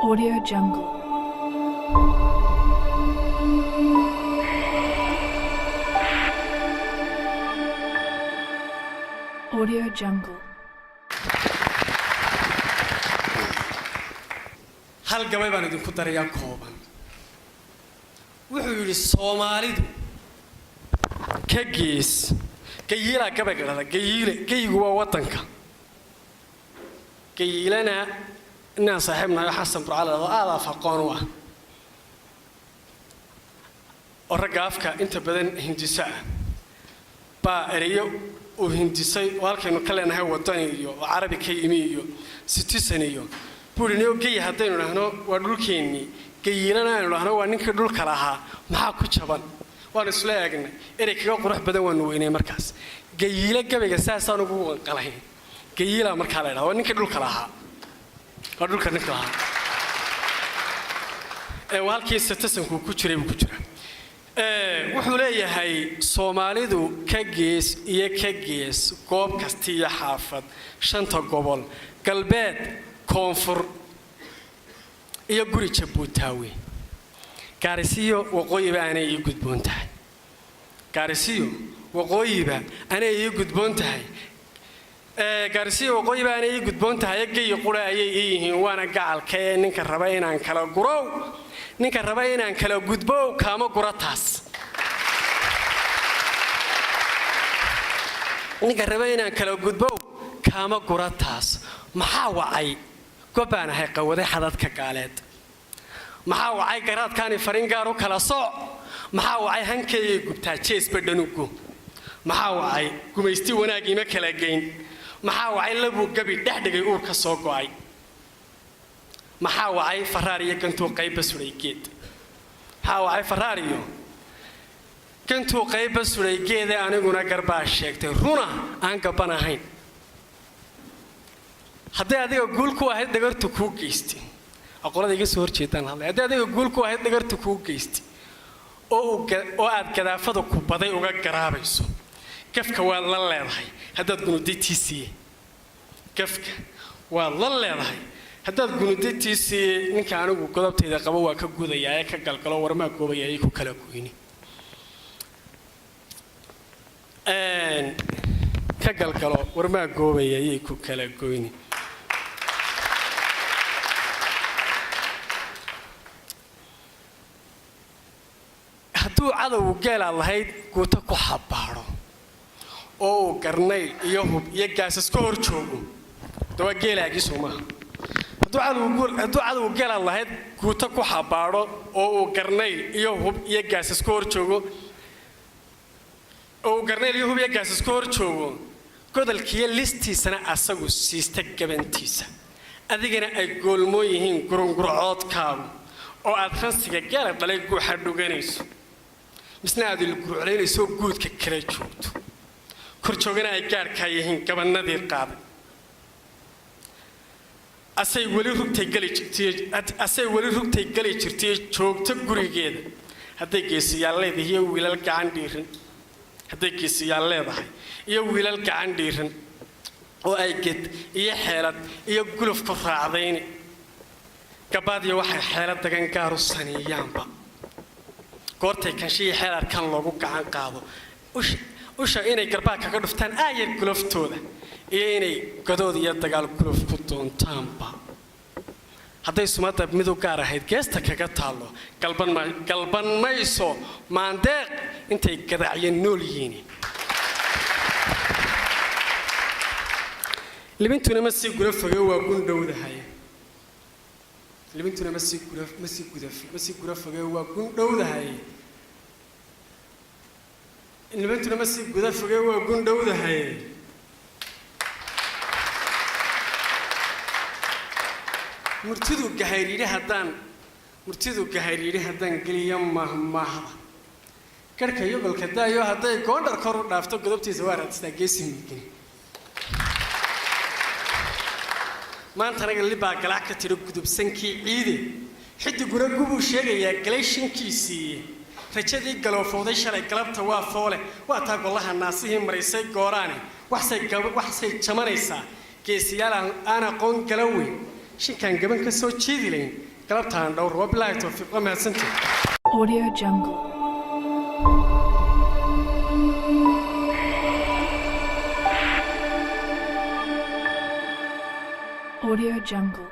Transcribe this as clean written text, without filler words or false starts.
Audio Jungle. Audio Jungle. hal gabay baan idinku darayaa kooban wuxuu yiri Soomaalidu ka gees gayiila gabayga dhada gayigu waa wadanka gayilana inaan saaxiibna Xasan Burcale oo aad afaqoon waa oragaafka inta badan hindisa ba eriyo oo hindisay walkaynu ka leenahay wadan iyo Carabi ka yimi iyo citizen iyo buurino gay hadaynu dhahno waa dhulkeeni gayilana aanu dhahno waa ninka dhulka lahaa maxaa ku jaban waan isla eegnay ereyga qurux badan waan weynay markaas gayila gabayga saasaan ugu qalayn gayila marka la yiraahdo ninka dhulka lahaa waa dhulka ninka lahaa walkii citizenku ku jiray ku jira wuxuu leeyahay Soomaalidu ka gees iyo ka gees goob kastiya xaafad shanta gobol galbeed koonfur iyo guri Jabuutaawi gaarisiyo waqooyiba aanay ii gudboon tahay gaarisiyo waqooyiba aanay ii gudboon tahay gaarisiyo waqooyiba aanay ii gudboon tahay gay qura ayay yihiin waana gacalkee ninka raba inaan kala gurow ninka raba inaan kala gudbo kaama gurataas ninka raba inaan kala gudbo kaama gurataas maxaa wacay gobaan hay qawaday xadadka gaaleed maxaa wacay garaadkaani farin gaar u kala sooc maxaa wacay hankeeyay gubtaa jees badhanugu maxaa wacay gumaysti wanaagii ma kala geyn maxaa wacay labu gabi dhaxdhigay uur ka soo go'ay maxaa wacay Ferrari gantuu qayb suray geed maxaa wacay Ferrari gantuu qayb suray geed aniguna garbaa sheegtay runa aan gabanahayn haddii adiga guul ku ahayd dhagartu ku geystay aqoonada iga soo horjeedaan haddii adiga guul ku ahayd dhagartu ku geystay oo aad gadaafada ku baday uga garaabayso kafka waa la leedahay haddaad gunudaytiisii kafka waa la leedahay haddaad gunudaytiisii ninka anigu godobtayda qabo waa ka gudayaa ee ka galgalo warmaa goobaya ay ku kala goyni ka galgalo warmaa goobaya ay ku kala goyni hadduu cadow geel lahayd guuta ku xabaaro oo garnay iyo hub iyo gaasas ka hor joogo dawa geelaagi Soomaa hadduu cadow geel lahayd guuta ku xabaaro oo garnay iyo hub iyo gaasas ka hor joogo oo garnay iyo hub iyo gaasas ka hor joogo godolkiya listiisana asagu siista gabantiisa adigana ay goolmo yihiin gurungurcoodkaagu oo aad ransiga geel dhalay guuxa dhuganayso misna aad ilguucleynayso guudka kala joogto kor joogana ay gaarka yihiin gabanadii qaaday asay wali rugtay gali jirtay joogto gurigeeda hadday geesiyaal leedahay iyo wiilal gacan dhiiran hadday geesiyaal leedahay iyo wiilal gacan dhiiran oo ay ged iyo xeelad iyo guluf ku raacdayn gabaadiyo waxay xeelad dagan gaar u saneeyaanba goortay kanshii xeelar kan loogu gacan qaado usha inay garbaa kaga dhuftaan aayar guluftooda iyo inay gadood iyo dagaal guluf ku doontaanba hadday sumada mid u gaar ahayd geesta kaga taalo galban mayso maandeeq intay gadaaciyeen nool yihiin libintuna ma sii gula fogay waa gundhowdahay libintuna ma sii gula fogay waa gundhowdahay libintuna ma sii gula fogay waa gundhowdahay murtidu gahayriiri haddaan geliyo mahmahda garhka yobolka daayo hadday goondhar kor u dhaafto godobtiisa waa raadistaa geesi miigin maanta anaga libaa galac ka tiro gudubsankii ciide xidiguna gubuu sheegayaa galay shankiisii rajadii galoofowday shalay galabta waa foole waa taa golaha naasihii maraysay gooraane waxsay jamanaysaa geesiyaal aan aqoon gala weyn shinkaan gaban ka soo jeedi layn galabtaan dhowr waa bilaahi tawfiiq waa mahadsantahay Audio Jungle. Audio Jungle.